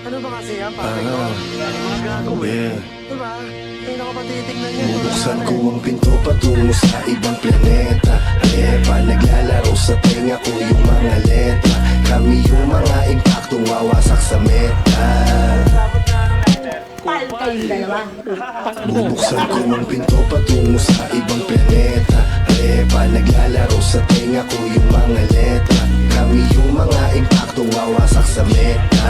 Ano ba kasi yan, pare ko? Mga gagawin. Yeah. Diba? Hindi na ko pa titignan yan. Bubuksan ko ang pinto patungo sa ibang planeta. Alepa, naglalaro sa tenga ko yung mga letra. Kami yung mga impaktong wawasak sa meta. Pal kayong dalawa. Bubuksan ko ang pinto patungo sa ibang planeta. Alepa, naglalaro sa tenga ko yung mga letra. Kami yung mga impaktong wawasak sa meta.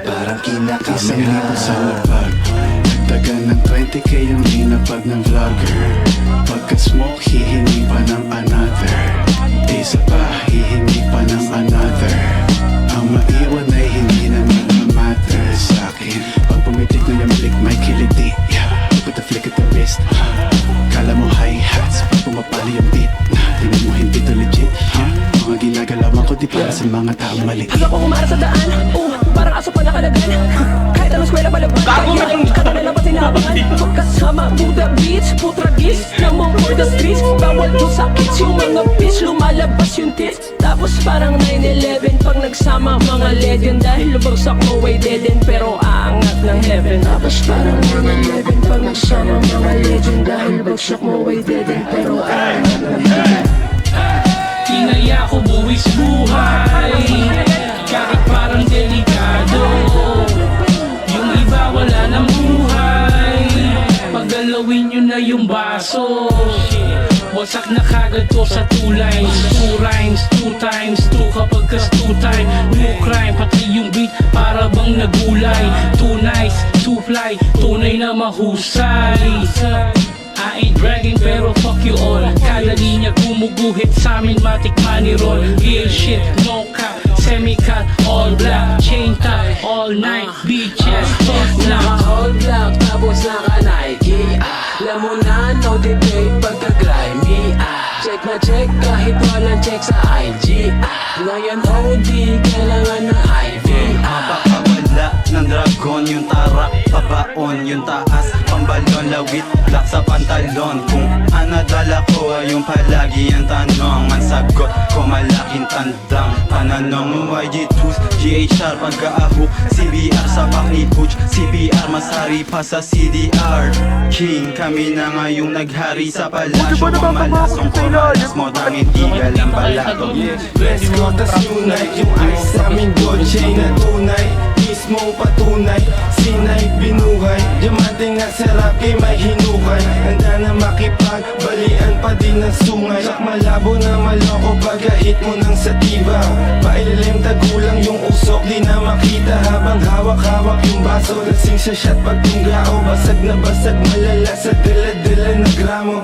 Parang kinakameha sa lapag. Nagtagal ng 20k yung hinapag ng vlogger. Pagka-smoke, hihingi pa ng another. Isa pa, hihingi pa ng another. Ang maiwan ay hindi naman matter sa akin. Pag pumitik na yung balik, may kiliti. Look at the flick of the wrist. Kala mo hi-hats, pag pumapali yung beat. Tingnan mo hindi to legit. Mga ginagalawan ko di para sa mga taong maliit. Hanggang ko umara sa daan, parang aso pa nakalagan. Kahit anong skwela palaban, kata nila pa sinabangan. Kasama Buddha Beats, putragis namang for the streets. Bawal po sa kids yung mga bitch, lumalabas yung tits. Tapos parang 9-11 pag nagsama mga legend. Dahil lubagsak mo ay dead end pero aangat ng heaven. Tapos parang 9-11 pag nagsama mga legend. Dahil lubagsak mo ay dead end pero aangat ng heaven. Inaya ko buwis buhay, kahit parang delikado. Yung iba wala ng buhay, paggalawin nyo na yung baso. Wasak na kagad to sa 2 lines, 2 rhymes, 2 times 2 kapag kas 2 time. No crime, pati yung beat para bang nagulay. Too nice, too fly, tunay na mahusay. I ain't bragging pero fuck you all. Kada linya gumuguhit sa amin matik money roll. Real shit, no cap, semi-cut, all black, chain top, all night, beaches, toast lang. Naka-all black, tapos naka-Nike. Alam mo na, no debate pagka-grimy. Check na check kahit walang check sa IG. Ngayon OD, kailangan ng IV. Mapakawala ng dragon yung tarak, pabaon yung taas, pambalon, lawit, black sa pantalon. Kung anadala ko ay yung palagi ang tanong. Ang sagot ko malaking tandang pananong. YG2s, GHR pagka-ahok, CBR sa back ni Butch, CBR masari pa sa CDR. King kami na ngayong naghari sa palasyo. Ang malasong koralas mo tangin di alam balato. Let's go, tas unite yung ice sa aming gold chain na tunay. Mismo patunay, sinay binuhay. Diamante nga sa rap kay may hinukay. Handa na makipagbalian pa din ng sungay. Sak malabo na maloko pag-hit mo ng sativa. Pailalim tagulang yung usok di na makita. Habang hawak-hawak yung baso, lasing sa shot pag tunggao. Basag na basag malala sa dala-dala na gramo.